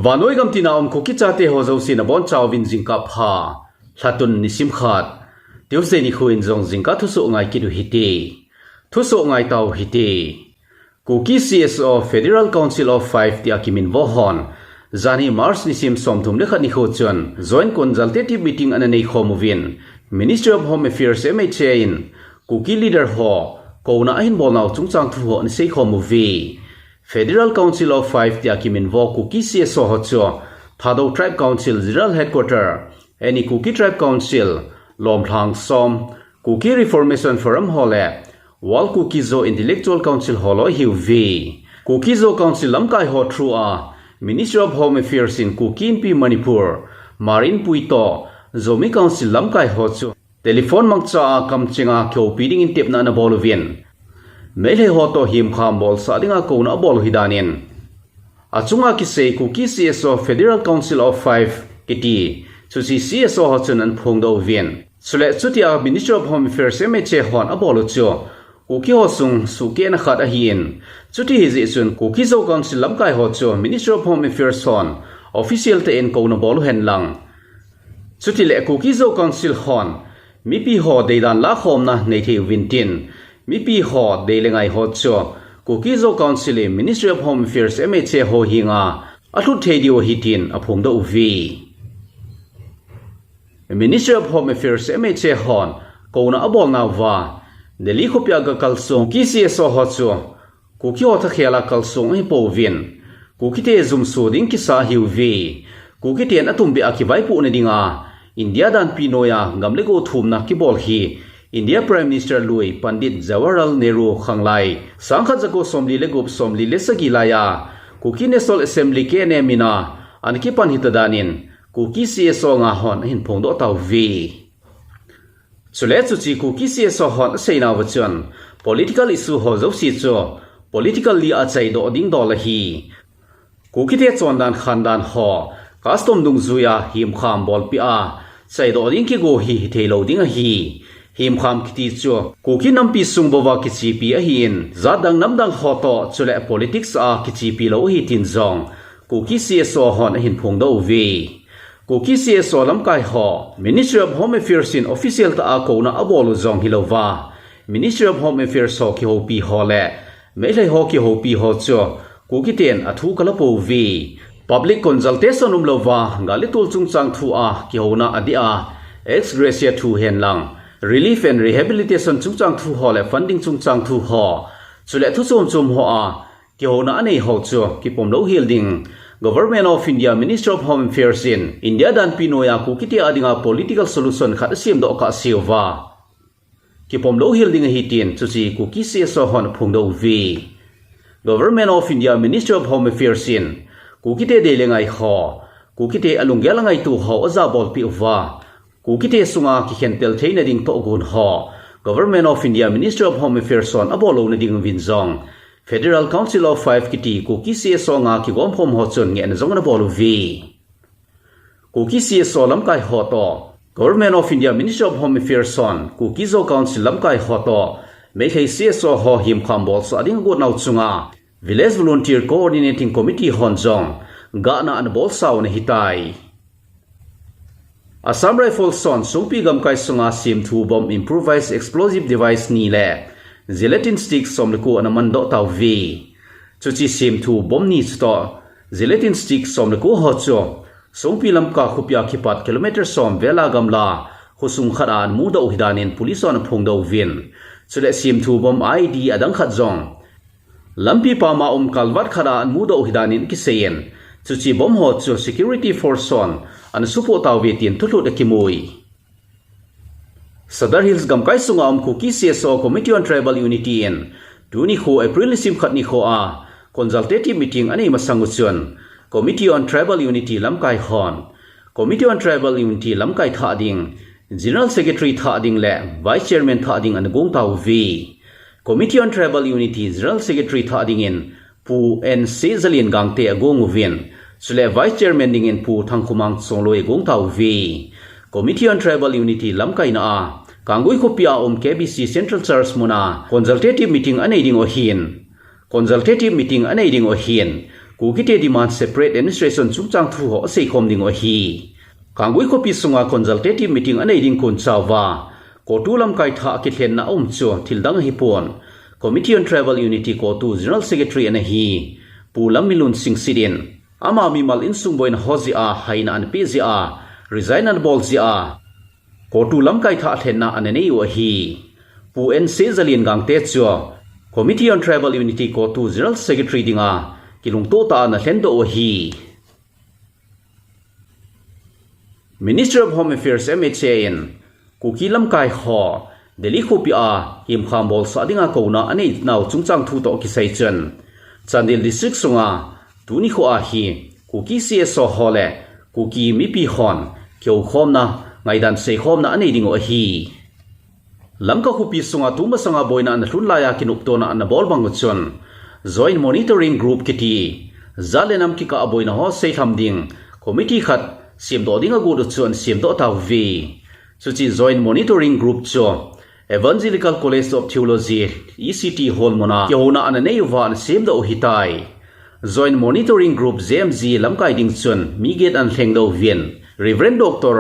vanoi gam tina Kuki chate ho zo sin bon chawin Jingkah pha Lhatun nisim khat tiuze ni khuin jong Jingkah Thusoh ngai ki du hiti Thusoh ngai taw hiti Kuki CSO Federal Council of 5 ti akimin vo hon zani Mars nisim somthum le khat ni kho chon joint consultative meeting ananei khomovin Ministry of Home Affairs MHA in Kuki leader ho kona ahin bolnaw chungchang thu ho ni sei khomovi Federal Council of 5 ti akimin vo Kuki CSO ho cho Thado Tribe Council General Headquarter any Kuki Tribe Council Lomthlang Som Kuki Reformation Forum hole Wal Kuki Zo Intellectual Council holo hiuvi Kuki Zo Council lamkai ho through a Ministry of Home Affairs in Kuki in P Manipur Marin Puito Zomi Council lamkai ho chu telephone mangcha kamchinga kyo piding in tip na na bolovin Mele ho to Hemkham bol sa dinga ko na bol hidanin achunga ki sei Kuki CSO Federal Council of 5 kiti chusi CSO ho chunan phongdo vien sule chutia Ministry of Home Affairs MHA hon abolo chu Kuki ho sung suke na khat a hin chuti hi chun Kuki Zo Council lamkai ho chu Ministry of Home Affairs hon official te en ko na bol hen lang chuti le Kuki Zo Council hon mi pi ho deidan la khom na nei the wintin mi pi ho deilengai ho chu Kuki Zo Council Ministry of Home Affairs MHA ho hinga athu thedi o hitin aphong do uvi Ministry of Home Affairs MHA hon kona abol na wa Delhi khopya ga kalsong KCSO ho chu Kuki ho tha khela kalsong hi povin Kuki te zum su ding ki sa hiuvi Kuki te na tumbi akibai pu ne dinga India dan pinoya gamle go thumna ki bol hi India Prime Minister Louis Pandit Jawaharlal Nehru khanglai sangkha jago somli le gup somli le sagilaya Kuki National Assembly ke ne mina anki panhitadanin Kuki CSO nga hon hin phongdo taw vi chule chuchi Kuki CSO hon seina wachon political issue ho zo si cho political li a chai do ding do la hi Kuki te chondan khandan ho custom dung zuya Hemkham bol pi a chai do ding ki go hi thelo ding a hi Hemkham kiti cho Kuki nampi sungbowa ki chipi a hin zadang namdang hoto chule politics a ki chipi lo hi tin zong Kuki CSO hon hin phongdo vi Kuki CSO lamkai ho Ministry of Home Affairs in official ta a ko na abolo zong hilova Ministry of Home Affairs ho ki ho pi ho le mele ho ki ho pi ho cho Kuki ten athu kala po vi public consultation umlova ngali tul chungchang thu a ki ho na adia ex gratia thu hen lang relief and rehabilitation chungchang thu ho le funding chungchang thu ho chule thu chum ho a ki ho na anei ho cho ki Pomlou hilding Government of India Ministry of Home Affairs in India dan pinoya Kuki te adinga political solution khat sim do ka siwa ki Pomlou hilding hitin chuchi Kuki CSO hon phungdo vi Government of India Ministry of Home Affairs in Kuki te delengai ho Kuki te alunggel ngai tu ho aza bol pi wa Kuki te sunga ki hentel theina ding Tohgon ho Government of India Ministry of Home Affairs on abolo na ding winzong Federal Council of 5 kiti Kuki CSO nga ki gom phom ho chon nge na zong na bolu vi Kuki CSO lamkai ho to Government of India Ministry of Home Affairs on Kuki Zo Council lamkai ho to MHA CSO ho Hemkham bol sa ding go nau chunga Village Volunteer Coordinating Committee honjong ga na an bol saw na hitai Assam Rifles son sungpi gamkai sunga sim thu bomb improvised explosive device ni le gelatin stick somleku anaman do taw vi chuchi sim thu bomb ni sto gelatin stick somleku ho cho sungpi lamka khupya khipat kilometer som vela gamla khusung khara an mu do hidanin police on phongdo vin chule sim thu bomb ID adang khat jong lampi pama kalwat khara an mu do hidanin ki seyen chuchi bomb ho cho security force on an supo tawi tin thulu de kimui Sadar Hills gamkai sunga Kuki CSO Committee on Tribal Unity in tuni kho April sim khat ni kho a consultative meeting ani masanguchun Committee on Tribal Unity lamkai hon Committee on Tribal Unity lamkai tha ding General Secretary tha ding le Vice Chairman tha ding an gong taw vi Committee on Tribal Unity General Secretary tha ding in pu en sezalin gangte agong uvin sule Vice Chairman ding in pu thangkumang songloi gong taw vi Committee on Tribal Unity lamkai na a kangui khopia KBC Central Church muna consultative meeting anei ding o hin consultative meeting anei ding o hin Kuki te demand separate administration chungchang thu ho sei khom ding o hi kangui ko pi sunga consultative meeting anei ding kun chawa ko tulam kai tha ki thlen na chu thildang hi pon Committee on Tribal Unity ko tu General Secretary ana hi pulam milun singsidin ama mi mal insung boin hozi a haina an pezi a resign an bol zi a ko tu lam kai tha thlen na anei o hi pu en se zalin gang te chu Committee on Tribal Unity ko tu General Secretary dinga kilung to ta na thlen do o hi Minister of Home Affairs MHA in Kuki lam kai ho Delhi khopia Hemkham bol sa dinga ko na anei naw chungchang thu to ki sai chen Chandil district sunga tuni kho a hi Kuki CSO hole Kuki mi pi hon kyo khom na ngaidan sei khom na anei ding o hi lamka khupi sunga tuma sanga boina na hlun laya kinup to na bol bang chon joint monitoring group kiti zalenam ki ka boina ho sei tham ding committee khat sim do ding a gu chon sim do taw vi suchi joint monitoring group cho Evangelical College of Theology ECT hol mona yona an nei van sim do hitai joint monitoring group JMG lamkai ding chon miget an thleng do vien Reverend Dr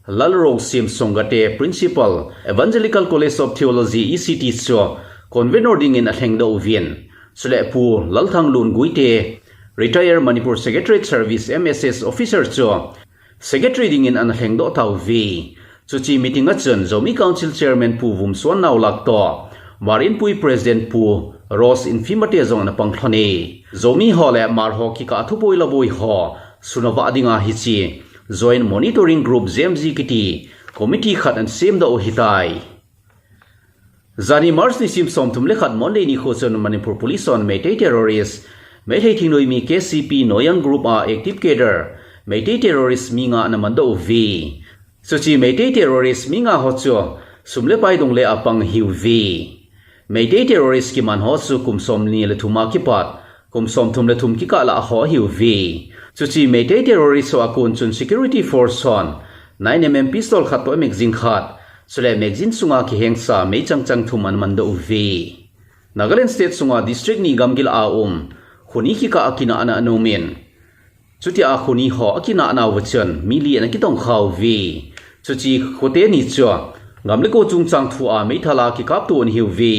Lalro Sim Songate Principal Evangelical College of Theology ECT cho convener ding in a thleng do vien sule pu lalthang lun guite retired Manipur Secretariat Service MSS officer cho secretary ding in an thleng do taw vi Chuchi meeting a chun Zomi Council Chairman pu vum suan naw lak to Marin Pui President pu Rose Infimate zong na pangthone Zomi hole mar ho ki ka thupoi laboi ho sunawa dinga hichi Joint Monitoring Group JMG kiti committee khat an sem da o hitai Zani Mars ni sim som tum lekhat Monday ni kho chun Manipur Police on Meitei terrorist Meitei thingnoi mi KCP Noyang Group a active cadre Meitei terrorist mi nga na mando vi Suchi Meitei terrorist mi nga ho chu sumle pai dong le apang hiu vi Meitei terrorist ki man ho chu kumsom ni le thuma ki pat kumsom thum le thum ki ka la ho hiu vi Suchi Meitei terrorist so akun chun security force on 9mm pistol khat to magazine khat sule magazine sunga ki hengsa mei changchang thuman mando vi Nagaland state sunga district ni gamgil a khuni ki ka akina ana anomen chuti a khuni ho akina ana wachon mili ana kitong khaw vi chuchi khote ni chwa ngamle ko chungchang thu a mei thala ki kap tu on hiu vi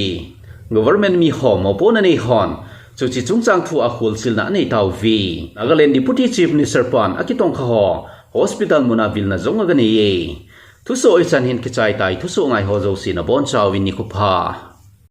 government mi ho mo pon nei hon chuchi chungchang thu a khulsil na nei taw vi Nagaland deputy chief minister pan akitong kha ho hospital muna vil na zonga gane ye Thusoh chan hin ki chai tai Thusoh ngai ho zo sin a bon chaw win ni ku pha